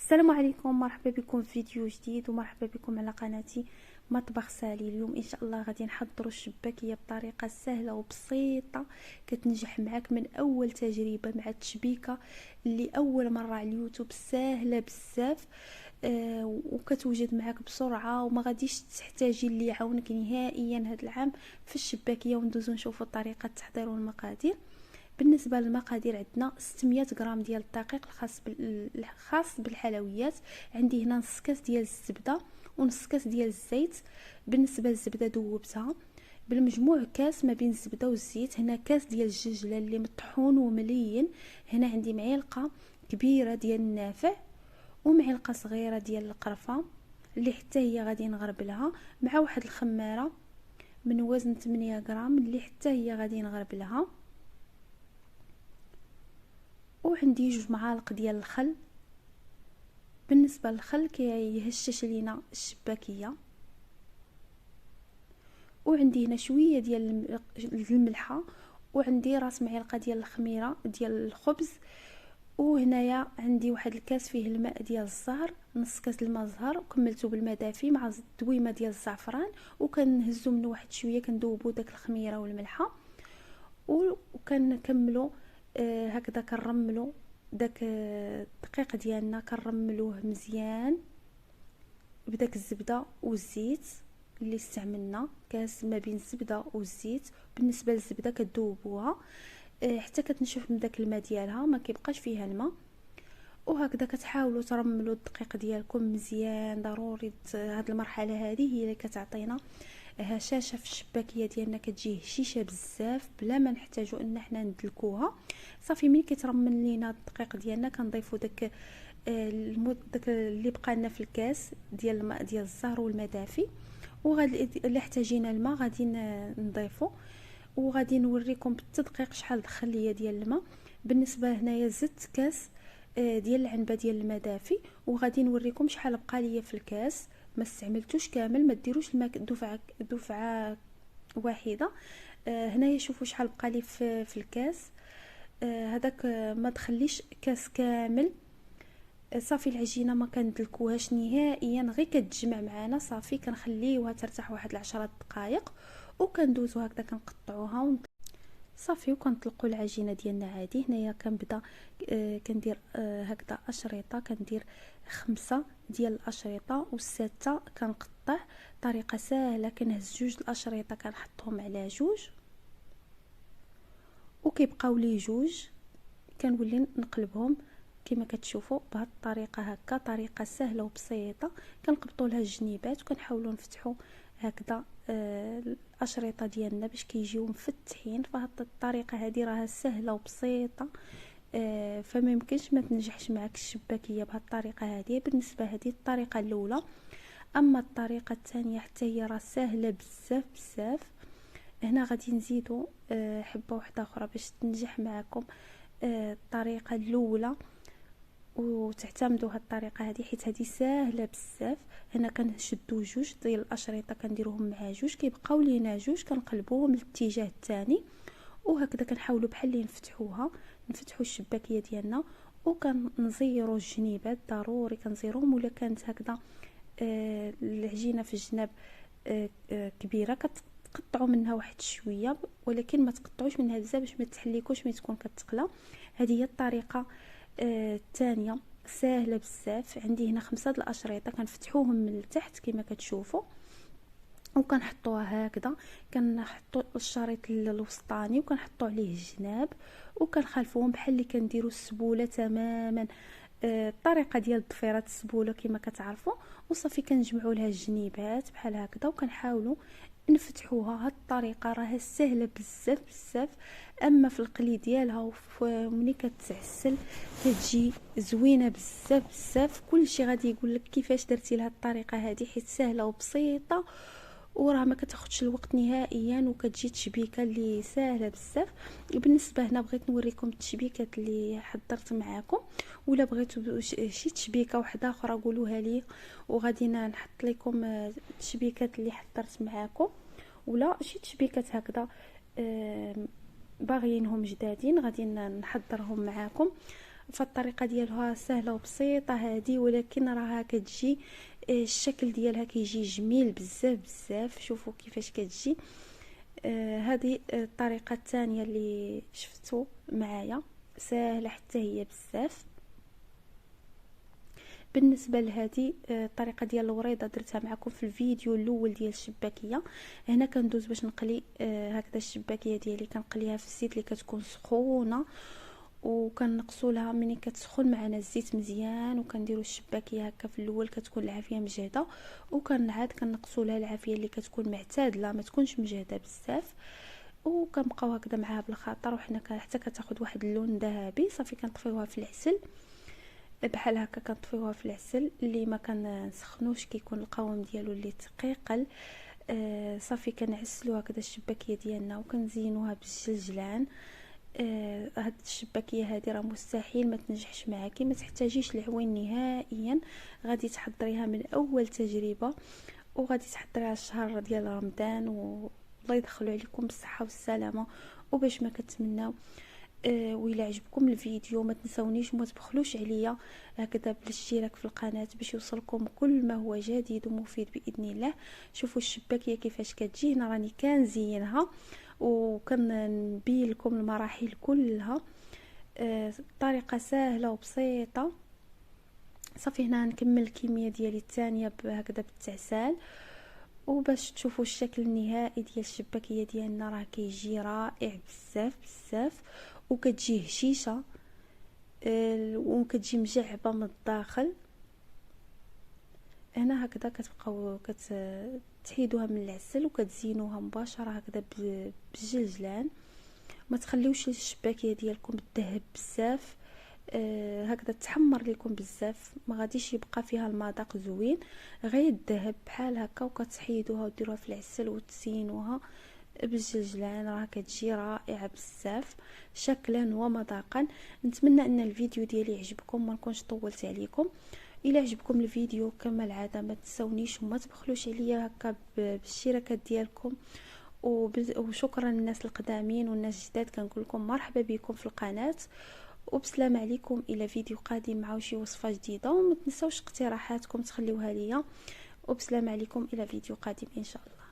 السلام عليكم، مرحبا بكم في فيديو جديد ومرحبا بكم على قناتي مطبخ سالي. اليوم ان شاء الله غادي نحضروا الشباكيه بطريقه سهله وبسيطه كتنجح معك من اول تجربه مع التشبيكه اللي اول مره على اليوتيوب. سهله بزاف وكتوجد معك بسرعه وما غاديش تحتاجي اللي يعاونك نهائيا هذا العام في الشباكيه. وندوزو نشوفوا طريقه التحضير والمقادير. بالنسبه للمقادير عندنا 600 غرام ديال الدقيق الخاص بالحلويات. عندي هنا نص كاس ديال الزبده ونص كاس ديال الزيت. بالنسبه للزبده دوبتها بالمجموع كاس ما بين الزبده والزيت. هنا كاس ديال الجلجله اللي مطحون وملين. هنا عندي معلقه كبيره ديال النافع ومعلقه صغيره ديال القرفه اللي حتى هي غادي نغربلها مع واحد الخماره من وزن 8 غرام اللي حتى هي غادي نغربلها. وعندي 2 معالق ديال الخل. بالنسبه للخل كيهشش لينا الشباكيه. وعندي هنا شويه ديال الملحه وعندي راس معلقه ديال الخميره ديال الخبز. وهنايا عندي واحد الكاس فيه الماء ديال الزهر، نص كاس الماء الزهر وكملته بالماء دافي مع دويمه ديال الزعفران وكنهزو منه واحد شويه كندوبو داك الخميره والملحه وكنكملوا هكذا كنرملوا داك الدقيق ديالنا كنرملوه مزيان بداك الزبده والزيت اللي استعملنا. كاس ما بين الزبده والزيت. بالنسبه للزبده كتذوبوها حتى كتنشف من داك الماء ديالها ما كيبقاش فيها الماء. وهكذا كتحاولوا ترملوا الدقيق ديالكم مزيان. ضروري هاد المرحله هذه هي اللي كتعطينا هشاشه في الشباكيه ديالنا، كتجي هشيشه بزاف بلا ما نحتاجوا ان احنا ندلكوها. صافي ملي كيترمل لينا الدقيق ديالنا كنضيفوا داك داك اللي بقى لنا في الكاس ديال الماء ديال الزهر والماء دافي. وغادي الا احتاجينا الماء غادي نضيفو. وغادي نوريكم بالتدقيق شحال دخل ليا ديال الماء. بالنسبه هنايا زدت كاس ديال العنبه ديال الماء دافي وغادي نوريكم شحال بقى ليا في الكاس. ما استعملتوش كامل، ما ديروش الماء دفعه واحده. هنايا شوفوا شحال بقى لي في الكاس. هذاك ما تخليش كاس كامل. صافي العجينه ما كندلكوهاش نهائيا، غير كتجمع معنا. صافي كنخليوها ترتاح واحد 10 دقائق وكندوزو هكذا كنقطعوها صافي وكنطلقوا العجينه ديالنا عادي. هنايا كنبدا كندير هكذا اشرطه، كندير 5 ديال الاشرطه والسادسه كنقطع. طريقه سهله، كنهز 2 الاشرطه كنحطهم على 2 وكيبقاو لي 2 كنولي نقلبهم كما كتشوفوا بهذه الطريقه. هكا طريقه سهله وبسيطه. كنقبطوا لها الجنيبات وكنحاولوا نفتحوا هكذا الاشرطه ديالنا باش كيجيو مفتحين. فهاد الطريقه هذه راها سهله وبسيطه، فما يمكنش ما تنجحش معك الشباكيه بهاد الطريقه هذه. بالنسبه هذه الطريقه الاولى. اما الطريقه الثانيه حتى هي راه سهله بزاف بزاف. هنا غادي نزيدوا حبه واحده اخرى باش تنجح معكم الطريقه الاولى وتعتمدوا هاد الطريقه هذه حيت هذه سهله بزاف. هنا كنشدوا 2 ديال الاشرطه كنديروهم مع 2 كيبقاو لينا 2 كنقلبوهم للاتجاه الثاني وهكذا كنحاولوا بحال اللي نفتحوا الشباكيه ديالنا وكنزيروا الجنيبات. ضروري كنزيروهم. ولا كانت هكذا العجينه في الجناب كبيره كتقطعوا منها واحد شويه، ولكن ما تقطعوش منها بزاف باش ما تحليكوش ملي تكون كتقلى. هذه هي الطريقه الثانيه سهله بزاف. عندي هنا 5 د الاشرطه كنفتحوهم من التحت كما كتشوفوا وكنحطوها هكذا. كنحطوا الشريط الوسطاني وكنحطوا عليه الجناب وكنخلفوهم بحال اللي كنديروا السبوله تماما. الطريقه ديال ضفيره السبوله كما كتعرفوا. وصافي كنجمعوا لها الجنيبات بحال هكذا وكنحاولوا نفتحوها. هاد الطريقه راها سهله بزاف بزاف. اما في القلي ديالها ومني كتعسل كتجي زوينه بزاف بزاف. كلشي غادي يقول لك كيفاش درتي لها الطريقه هذه حيت سهله وبسيطه وراه ما كتاخذش الوقت نهائيا وكتجي تشبيكه اللي سهله بزاف. بالنسبه هنا بغيت نوريكم التشبيكات اللي حضرت معاكم. ولا بغيتوا شي تشبيكه واحده اخرى قولوها لي وغادي نحط لكم التشبيكات اللي حضرت معاكم. ولا شي تشبيكات هكذا باغيينهم جدادين غادي نحضرهم معاكم. فالطريقه ديالها سهله وبسيطه هذه، ولكن راها كتجي الشكل ديالها كيجي جميل بزاف بزاف. شوفوا كيفاش كتجي. هذه الطريقه الثانيه اللي شفتوا معايا سهله حتى هي بزاف. بالنسبه لهذه الطريقه ديال الوريضه درتها معكم في الفيديو الاول ديال الشباكيه. هنا كندوز باش نقلي هكذا الشباكيه ديالي، كنقليها في الزيت اللي كتكون سخونه، وكنقصوا لها ملي كتسخن معنا الزيت مزيان، وكنديروا الشباكيه هكا في الاول كتكون العافيه مجهده، وكنعاد كنقصوا لها العافيه اللي كتكون معتدله ما تكونش مجهده بزاف، وكنبقاو هكذا معاها بالخاطر، وحنا حتى كتاخذ واحد اللون ذهبي. صافي كنطفيوها في العسل بحال هكا، كنطفيوها في العسل اللي ما كنسخنوش، كيكون القوام ديالو اللي تقيقل. صافي كنعسلوا هكذا الشباكيه ديالنا وكنزينوها بالجلجلان. هاد الشباكيه هذه راه مستحيل ما تنجحش معاكي، ما تحتاجيش العوين نهائيا، غادي تحضريها من اول تجربه، وغادي تحضريها الشهر ديال رمضان، والله يدخلوا عليكم بالصحه والسلامه وباش ما كتمناو. وإلا عجبكم الفيديو ما تنسونيش وما تبخلوش عليا هكذا بالاشتراك في القناه باش يوصلكم كل ما هو جديد ومفيد باذن الله. شوفوا الشباكيه كيفاش كتجي. هنا راني كنزينها وكنبين لكم المراحل كلها. طريقه سهله وبسيطه. صافي هنا نكمل الكميه ديالي الثانيه هكذا بالتعسال، وباش تشوفوا الشكل النهائي ديال الشباكيه ديالنا راه كيجي رائع بزاف بزاف، وكتجي هشيشه وكتجي مجعبه من الداخل. هنا هكذا كتبقاو تحيدوها من العسل وكتزينوها مباشره هكذا بالجلجلان. ما تخليوش الشباكيه ديالكم تذهب بزاف، هكذا تحمر لكم بزاف، ما غاديش يبقى فيها المذاق زوين، غير الذهب بحال هكا. وكتحيدوها وديروها في العسل وتزينوها بالجلجلان، راه كتجي رائعه بزاف شكلا ومذاقا. نتمنى ان الفيديو ديالي يعجبكم، ما نكونش طولت عليكم. الى عجبكم الفيديو كما العاده ما تنسونيش وما تبخلوش عليا هكا بالاشتراكات ديالكم، وشكرا للناس القدامين والناس الجداد، كنقول لكم مرحبا بكم في القناه، وبسلام عليكم. الى فيديو قادم مع شي وصفه جديده، وما تنسوش اقتراحاتكم تخليوها ليا، وبسلام عليكم الى فيديو قادم ان شاء الله.